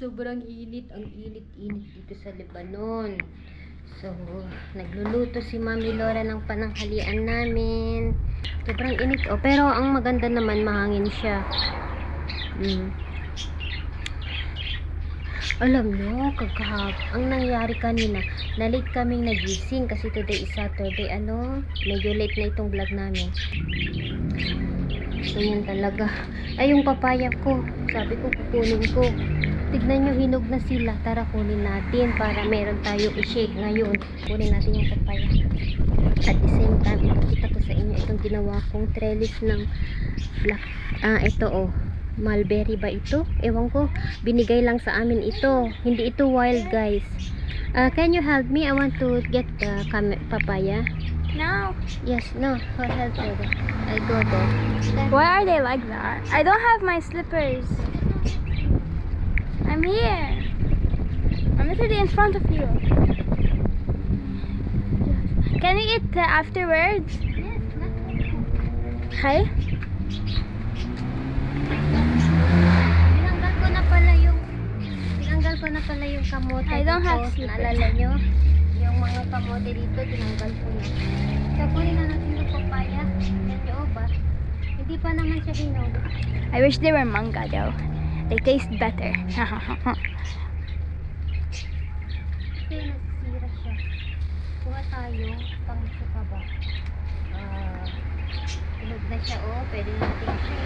sobrang init. Ang init-init dito sa Lebanon. So, nagluluto si Mami Laura ng pananghalian namin. Sobrang init. Oh, pero ang maganda naman, mahangin siya. Alam nyo, ang nangyari kanina, na-late kaming nagising kasi today is Saturday. Medyo late na itong vlog namin. Ganyan talaga. Ay, yung papaya ko, sabi ko kukunin ko. Tignan nyo, hinog na sila. Tara, kunin natin para meron tayong i-shake ngayon. Kunin natin yung papaya. At the same time, ipakita ko sa inyo itong ginawa kong trellis ng black. Ito mulberry ba ito? Ewan ko. Binigay lang sa amin ito. Hindi ito wild, guys. Can you help me? I want to get the papaya. No. Yes, no. I'll help you. I go there. Why are they like that? I don't have my slippers. I'm here. I'm literally in front of you. Can we eat afterwards? Yes, Okay. Tinanggal ko na pala yung kamote I don't have dito. slippers. Naalala nyo? Yung mga kamote dito, tinanggal ko na. So, kunin na natin yung papaya. Yan yung ba? Hindi pa naman siya hinog. I wish they were manga though. They taste better. Kasi nagsira siya. Kuha tayo, pang-suka ba? Hinog na siya, pwede natin siya.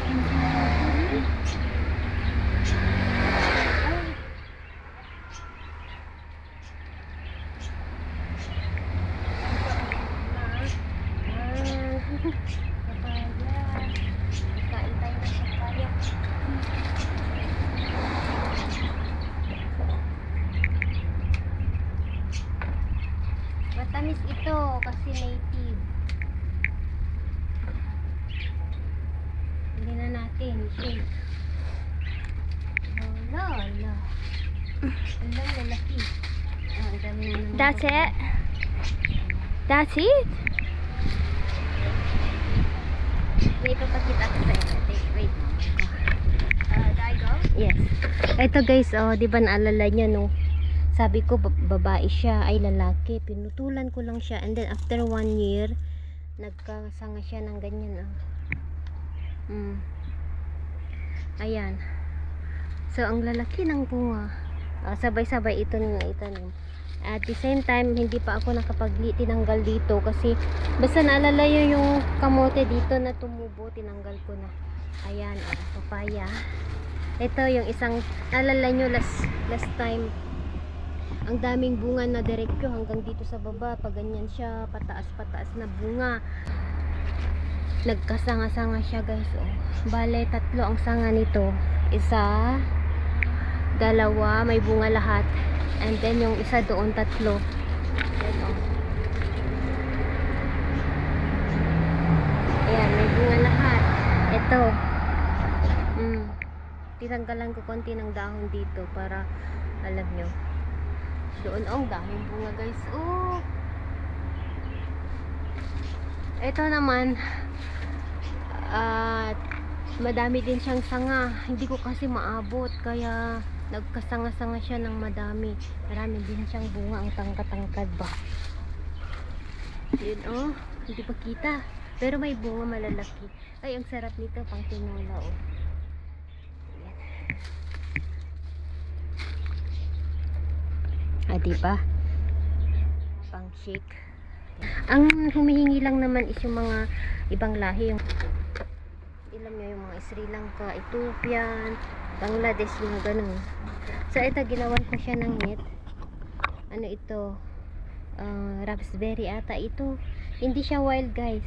Matamis ito kasi native. Hindi na natin shake. Ala. Lalaki. Ang dami na naman. That's it. That's it. Wait, papakita ko sa inyo. Wait. Daigo. Yes. Ito guys, di ba naalala nyo no? Sabi ko babae siya, ay lalaki. Pinutulan ko lang siya. And then after 1 year, nagkasanga siya ng ganyan. Ayan. So, ang lalaki ng bunga. Sabay-sabay ito na itanim. At the same time, hindi pa ako tinanggal dito kasi basta naalala yung kamote dito na tumubo, tinanggal ko na. Ayan, papaya. Ito yung isang, naalala nyo last time, ang daming bunga na direkto hanggang dito sa baba. Pag ganyan siya, pataas-pataas na bunga. Nagkasanga-sanga siya guys. Bale, 3 ang sanga nito. Isa, 2, may bunga lahat. And then yung isa doon, 3. Ayan, may bunga lahat. Ito. Tinanggalan ko konti ng dahon dito para alam nyo. Doon ang daming bunga guys. Ito naman madami din siyang sanga. Hindi ko kasi maabot kaya nagkasanga-sanga siya ng madami. Marami din siyang bunga. Ang tangkad-tangkad ba. Yun hindi pa kita. Pero may bunga malalaki. Ay, ang sarap nito pang tinola diba? Pang shake. Ang humihingi lang naman is yung mga ibang lahi, yung ilam nyo, yung mga Sri Lanka, Ethiopian, Bangladesh, yung ganun. So ito, ginawan ko siya ng net. Ano ito? Raspberry ata ito. Hindi siya wild guys,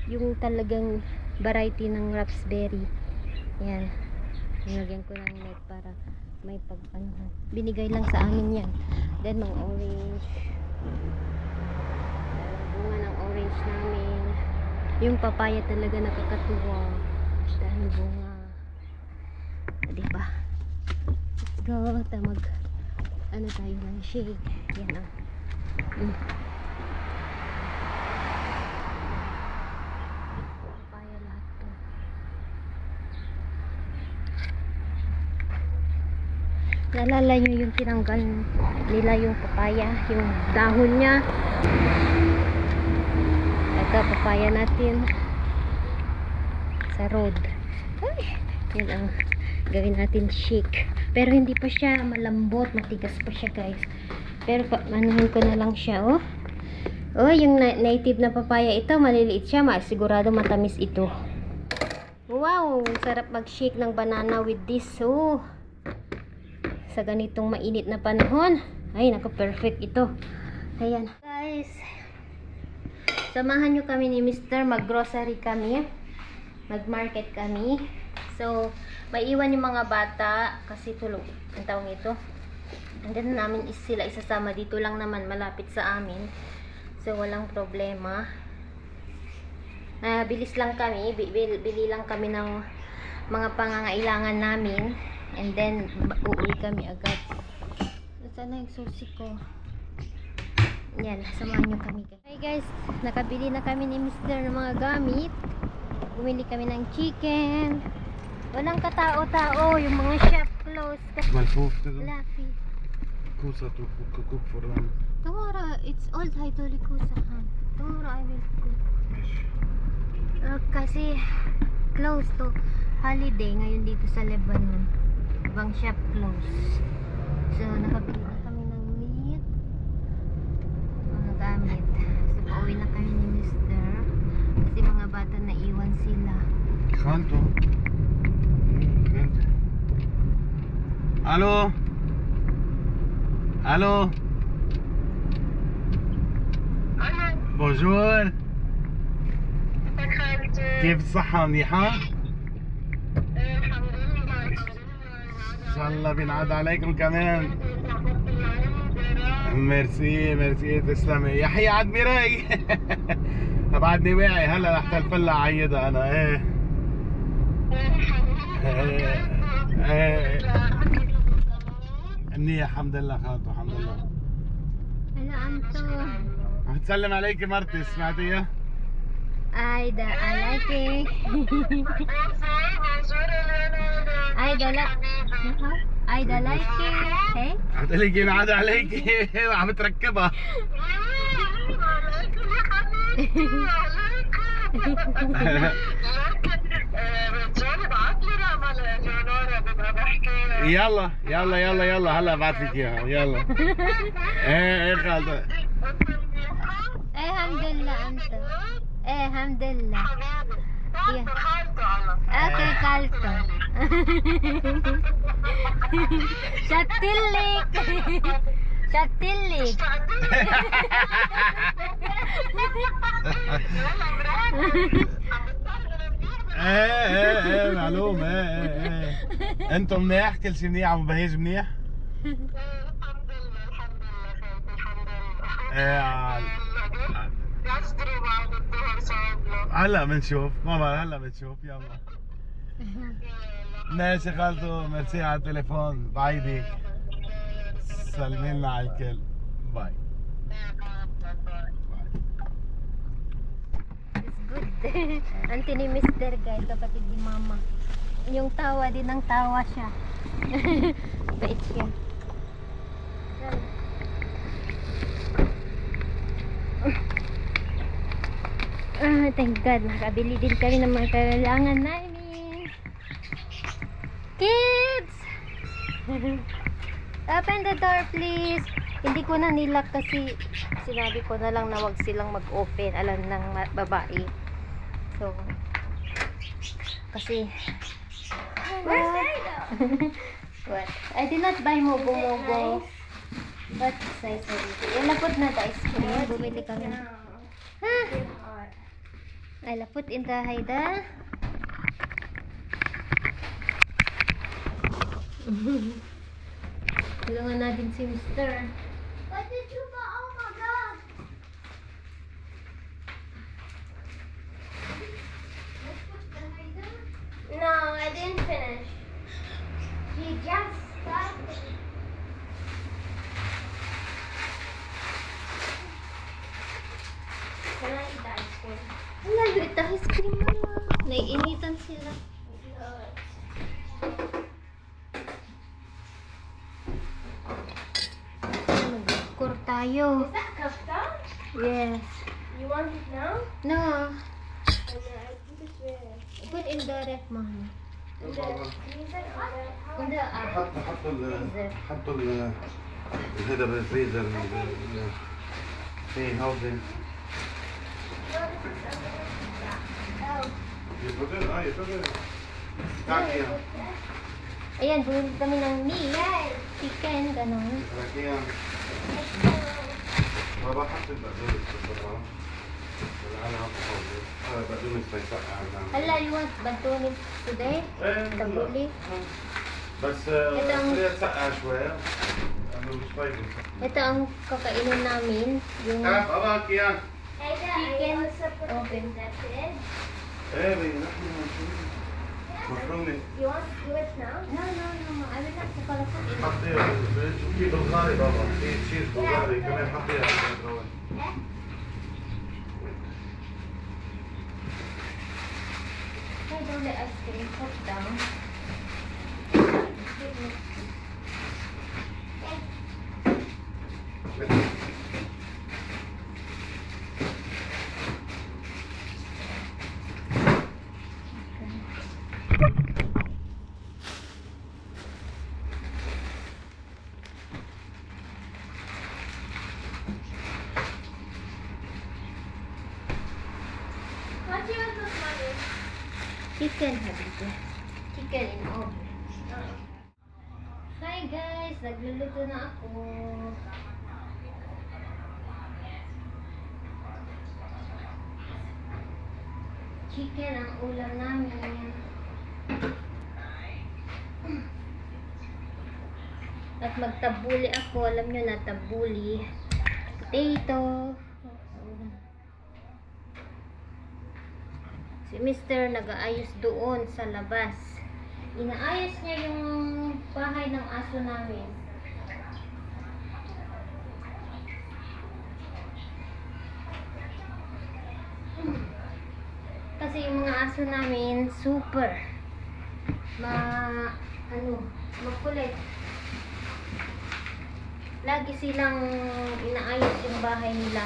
yung talagang variety ng raspberry. Yan, nilagyan ko ng net para may pagpanhan. Binigay lang sa amin yan. Then mga orange, bunga ng orange namin. Yung papaya talaga nakakatuwa dahil bunga. Diba? Let's go. Ano tayo ng shake. Yan papaya lahat to. Naalala nyo yung tinanggal nila yung papaya, yung dahon niya. Ito, papaya natin sa road. Ay, yun ang gawin natin shake. Pero hindi pa siya malambot, matigas pa siya guys. Pero manuhin ko na lang siya, oh. Oh, yung native na papaya ito, maliliit siya, sigurado matamis ito. Wow, sarap mag-shake ng banana with this. Oh, sa ganitong mainit na panahon, ay naka-perfect ito. Ayan guys, samahan nyo kami ni Mr. Mag-grocery kami, mag-market kami. So, maiwan yung mga bata kasi tulog ang taong ito. And then namin sila isasama dito lang naman, malapit sa amin. So, walang problema. Bilis lang kami, bili lang kami ng mga pangangailangan namin. And then, uuwi kami agad. Sana yung susi ko. Yan, samahan nyo kami. Hey guys, nakabili na kami ni Mr. ng mga gamit. Bumili kami ng chicken. Walang katao-tao, yung mga shop closed. ملفوف كده Laffy. كوسة كوك فران Tomorrow, it's all hydraulic kusahan. Tomorrow I will cook. ماشي. Kasi closed to holiday ngayon dito sa Lebanon. Ibang shop closed. So, nakabili na kami ng meat. Mga gamit. So, pauwi na kami ni Mr. Kasi mga bata na iwan sila. خالته خالته الو الو بونجور كيف الصحة منيحة؟ إن شاء الله بينعاد عليكم كمان. ميرسي ميرسي تسلمي يحيى عاد براي. بعدني واعي هلا رح تلفلها عيدها أنا إيه. منيح الحمد لله خالته الحمد لله. Hello, Anto. عم تسلم عليكي مرتي سمعتيها؟ Aida, I like it. Aida, Aida like it. Hey? عم تقول لك ينعاد عليكي وعم تركبها. يلا يلا يلا يلا هلا ابعث لك اياها يلا. ايه خالته. Eh, alhamdulillah, Anto. Eh, alhamdulillah. Yeah. Okay, kalto. Shatilik. Shatilik. ايه معلوم ايه انتم منيح كل شيء منيح عم بهيج منيح؟ الحمد لله الحمد لله خالتي الحمد لله. ايه يسطروا بعد الظهر صعب له. هلا بنشوف ماما هلا بنشوف يلا. ماشي خالته ميرسي على التليفون بعيدك. سلمي لنا على الكل. باي. It's good. Auntie ni Mr. guys, kapatid ni Mama. Yung tawa din ng tawa siya. Bait siya. Thank God, nakabili din kami ng mga kailangan namin. Kids! Open the door please. Hindi ko na nilock kasi sinabi ko na lang na wag silang mag-open. Alam ng babae. So, kasi what? I did not buy mogo-mogo. What size are it? Yung lapot na the ice cream. Bumili kami. I lapot in the Haida. Tulungan natin si Mr. What did you buy? Oh my God! No, I didn't finish. She just started. Can I eat the ice cream? Wala, eat the ice cream mama. Naiinitan sila. tayo. Is that kaftan? Yes. You want it now? No. I think it's where? Put in the ref, mama. In the حطوا هذا بالفريزر ايه هودي يفضل تعال Ayan, bumili kami ng meat. Chicken, gano'n. بابا حط البقدونس بالبراد انا هذا بقدونس بيسقع Hala, you want batunis today? Tabuli? بس Itong- خليها تسقع شوي لانه مش طيب Ito ang kakainin namin. Yung تعرف اباك اياه chicken. Okay. ايه بنحن مفرومه You want to do it now? No, no, no. I will not cook it. حطيها بالفريج وفي بلغاري بابا في تشيز بلغاري كمان حطيها بالفريج Hey, don't let ice cream put down. What do you want this money? Chicken, habibi. Chicken in oven. Hi guys, nagluluto na ako. Chicken ang ulam namin. At magtabuli ako. Alam nyo na, tabuli. Potato. Si Mr. nag-aayos doon sa labas. Inaayos niya yung bahay ng aso namin. Kasi yung mga aso namin super makulit. Lagi silang inaayos yung bahay nila.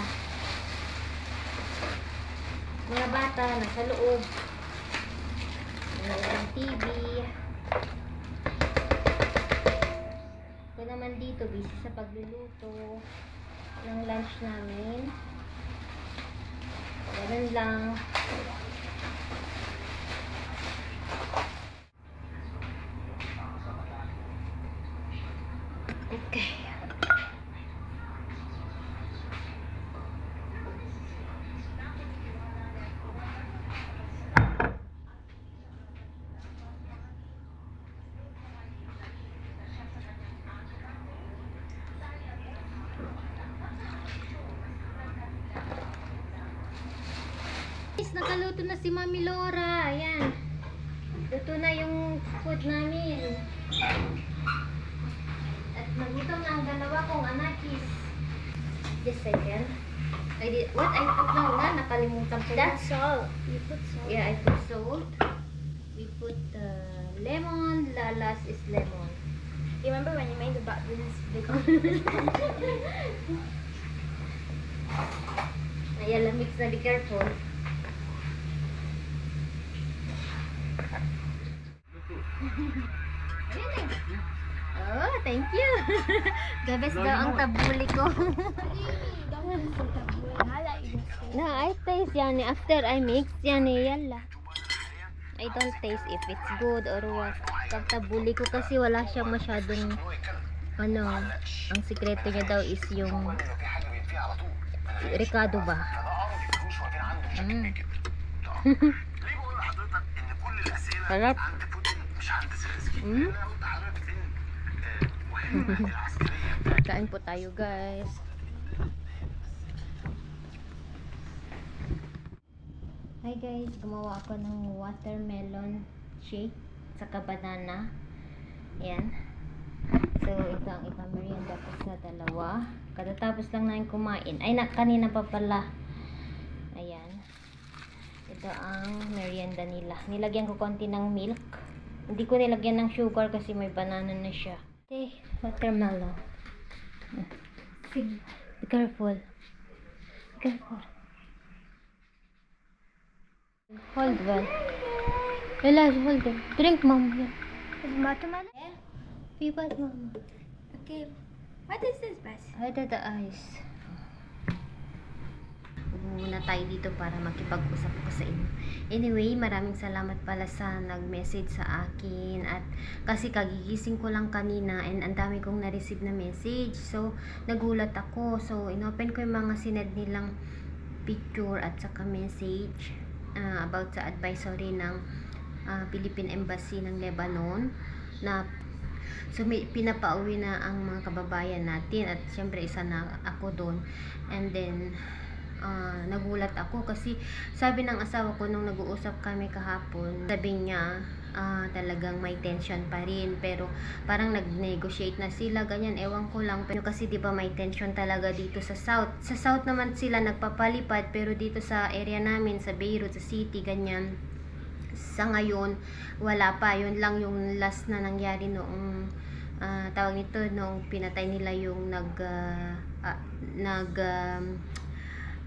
Mga bata nasa loob. Nanonood ng TV. Ako naman dito busy sa pagluluto ng lunch namin. Ganun lang. Okay. Guys, nakaluto na si Mami Laura. Ayan. Luto na yung food namin. At nagutom na ang dalawa kong anakis. Just second. What I put now nga? Nakalimutan ko. That's salt. You put salt. Yeah, I put salt. We put lemon. Lalas is lemon. You remember when you made the buttons big? Ayan, lamix na. Be careful. Oh, thank you. The best daw ang tabuli ko. No, I taste yani after I mix yani yalla. I don't taste if it's good or what. Pag tabuli ko kasi wala siyang masyadong ang sikreto niya daw is yung Ricardo ba? Sarap. Kain po tayo guys. Hi guys, gumawa ako ng watermelon shake saka banana. Yan. So ito ang ipamerienda ko sa dalawa. Katatapos lang namin kumain. Ay, kanina pa pala. Ayan. Ito ang merienda nila. Nilagyan ko konti ng milk. Hindi ko nilagyan ng sugar kasi may banana na siya. Okay, watermelon. Be careful. Be careful. Hold well. Relax, hold it. Drink, mom. Yeah. Is watermelon? Be bad, mom. Okay. What is this, Bess? Under the eyes. Muna tayo dito para makipag-usap ko sa inyo. Anyway, maraming salamat pala sa nag-message sa akin at kasi kagigising ko lang kanina and ang dami kong na-receive na message. So, nagulat ako. So, inopen ko yung mga sinad nilang picture at saka message about sa advisory ng Philippine Embassy ng Lebanon na pinapauwi na ang mga kababayan natin at syempre isa na ako doon. And then nagulat ako kasi sabi ng asawa ko nung nag-uusap kami kahapon, sabi niya talagang may tension pa rin pero parang nag-negotiate na sila ganyan, ewan ko lang, pero kasi diba may tension talaga dito sa south naman sila nagpapalipad, pero dito sa area namin sa Beirut, sa city, ganyan sa ngayon wala pa. Yun lang yung last na nangyari noong tawag nito, nung pinatay nila yung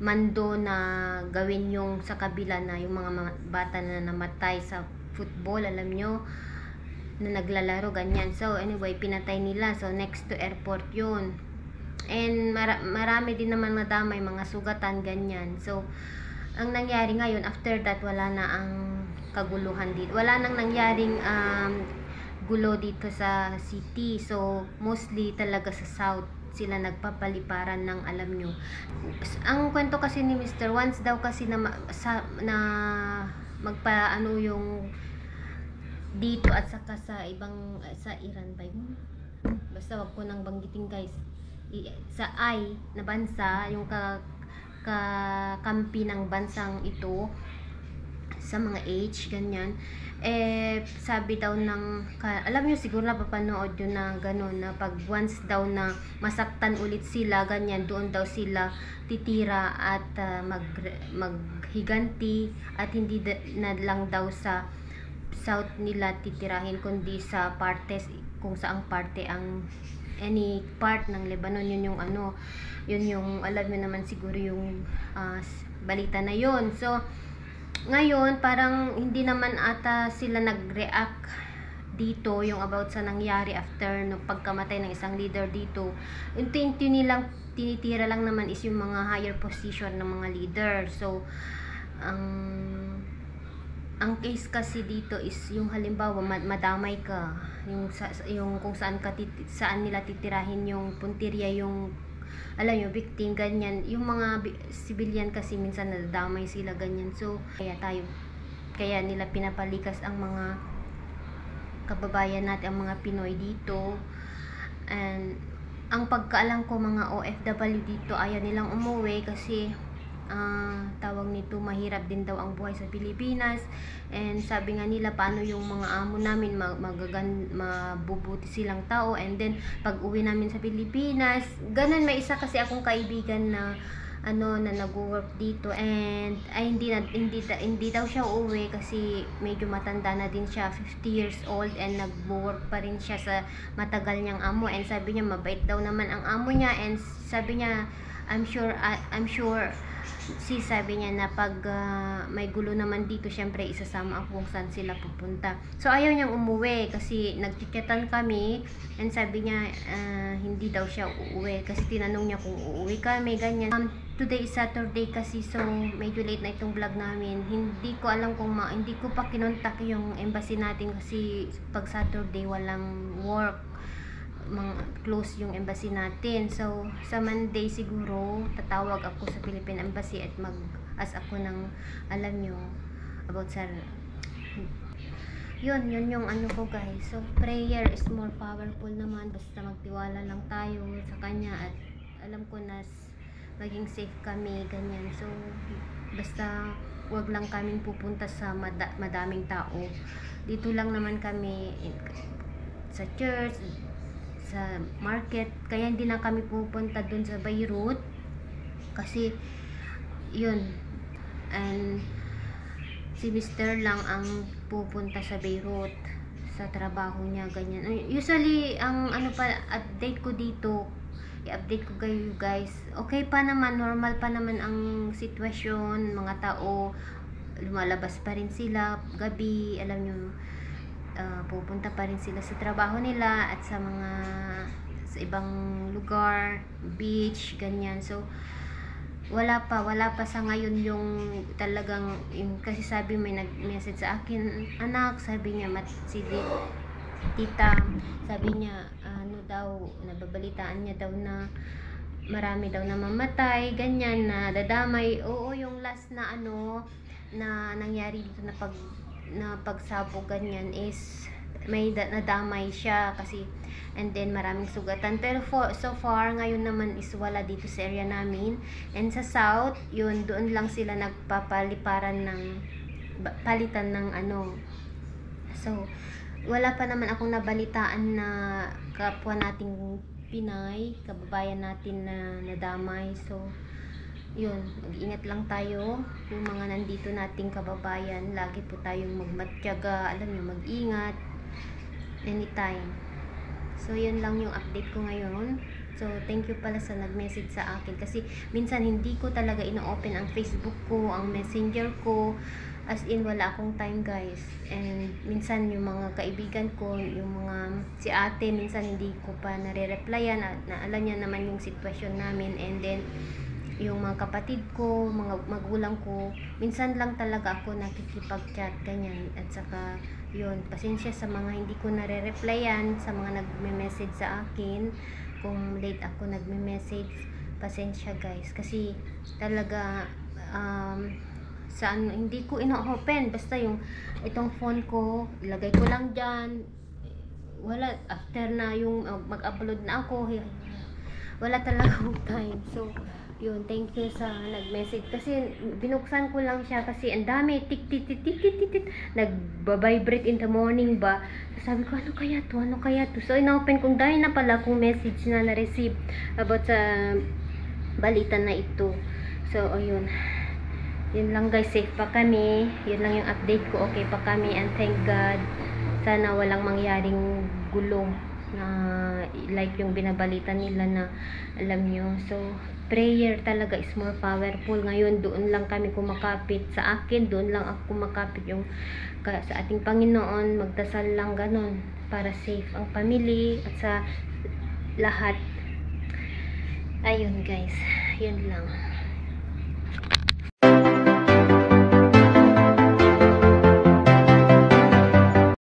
mando na gawin yung sa kabila na yung mga bata na namatay sa football, alam nyo, na naglalaro ganyan. So anyway, pinatay nila. So next to airport yun, and marami din naman nadamay, mga sugatan ganyan. So ang nangyari ngayon, after that wala na ang kaguluhan dito, wala nang nangyaring gulo dito sa city. So mostly talaga sa south sila nagpapaliparan ng, alam nyo, ang kwento kasi ni Mr. once daw kasi na magpaano yung dito at saka sa ibang sa Iran ba yun? Basta wag ko nang banggitin guys, sa na bansa, yung kakampi ng bansang ito sa mga age ganyan, sabi daw ng alam nyo siguro na papanood yun na gano'n, na pag once daw na masaktan ulit sila ganyan, doon daw sila titira at maghiganti, at hindi na lang daw sa south nila titirahin kundi sa partes, kung saang parte ang any part ng Lebanon. Yun yung yun yung alam nyo naman siguro yung balita na yun. So ngayon, parang hindi naman ata sila nag-react dito yung about sa nangyari after no pagkamatay ng isang leader dito. Unti-unti nilang tinitira lang naman is yung mga higher position ng mga leader. So ang case kasi dito is yung halimbawa madamay ka, yung kung saan nila titirahin yung puntirya, yung alam nyo, victim, ganyan. Yung mga civilian kasi minsan nadamay sila, ganyan. So, kaya nila pinapalikas ang mga kababayan natin, ang mga Pinoy dito. And ang pagkaalam ko, mga OFW dito ayaw nilang umuwi kasi tawag nito, mahirap din daw ang buhay sa Pilipinas. And sabi nga nila, paano yung mga amo namin, mabubuti silang tao, and then pag uwi namin sa Pilipinas, ganun. May isa kasi akong kaibigan na na nag-work dito, and hindi daw siya uuwi kasi medyo matanda na din siya, 50 years old, and nag-work pa rin siya sa matagal niyang amo. And sabi niya mabait daw naman ang amo niya, and sabi niya I'm sure sabi niya na pag may gulo naman dito, syempre isasama ako kung saan sila pupunta. So ayaw niyang umuwi kasi nagchichatan kami, and sabi niya hindi daw siya uuwi kasi tinanong niya kung uuwi kami, ganyan. Today is Saturday kasi, so medyo late na itong vlog namin. Hindi ko alam kung hindi ko pa kinontak yung embassy natin kasi pag Saturday walang work, close yung embassy natin. So sa Monday siguro tatawag ako sa Philippine Embassy at mag-ask ako ng, alam nyo, about sa yun yung ko guys. So prayer is more powerful naman, basta magtiwala lang tayo sa kanya at alam ko na maging safe kami, ganyan. So basta wag lang kaming pupunta sa madaming tao. Dito lang naman kami sa church, sa market, kaya hindi na kami pupunta dun sa Beirut kasi yun, and si Mr. lang ang pupunta sa Beirut sa trabaho niya, ganyan. Usually ang update ko dito i-update ko kayo guys. Okay pa naman, normal pa naman ang sitwasyon, mga tao lumalabas pa rin sila gabi, alam nyo, pupunta pa rin sila sa trabaho nila at sa ibang lugar, beach, ganyan. So wala pa sa ngayon yung talagang kasi sabi may nag-message sa akin, anak, sabi niya si tita, sabi niya ano daw, nababalitaan niya daw na marami daw na mamatay, ganyan, na dadamay. Oo, yung last na na nangyari dito na pagsabog ganyan is may nadamay siya kasi, and then maraming sugatan, pero so far ngayon naman is wala dito sa area namin. And sa south, yun, doon lang sila nagpapaliparan ng palitan ng so wala pa naman akong nabalitaan na kapwa nating Pinay, kababayan natin na nadamay. So yun, mag-ingat lang tayo, yung mga nandito nating kababayan, lagi po tayong magmatyaga, alam nyo, mag-ingat anytime. So yun lang yung update ko ngayon. So thank you pala sa nag-message sa akin, kasi minsan hindi ko talaga ino-open ang Facebook ko, ang Messenger ko, as in wala akong time guys. And minsan yung mga kaibigan ko, yung mga si ate, minsan hindi ko pa nare-replyan, na alam niya naman yung sitwasyon namin. And then yung mga kapatid ko, mga magulang ko, minsan lang talaga ako nakikipag-chat, ganyan. At saka yun, pasensya sa mga hindi ko nare-replyan, sa mga nagme-message sa akin, kung late ako nagme-message, pasensya guys, kasi talaga hindi ko ino-open, basta yung itong phone ko, ilagay ko lang dyan, wala, after na yung mag-upload na ako, wala talaga akong time. So yun, thank you sa nag-message, kasi binuksan ko lang siya kasi ang dami, tik tik tik tik tik tik, nagba-vibrate in the morning ba. So, sabi ko, ano kaya to? So ina-open kong, dahil na pala kung message na na-receive about sa balita na ito. So ayun, yun lang guys, safe pa kami, yun lang yung update ko, okay pa kami, and thank God, sana walang mangyaring gulo na like yung binabalita nila na alam nyo. So prayer talaga is more powerful. Ngayon doon lang kami kumakapit, sa akin doon lang ako kumakapit yung sa ating Panginoon, magdasal lang ganon para safe ang family at sa lahat. Ayun guys, yun lang.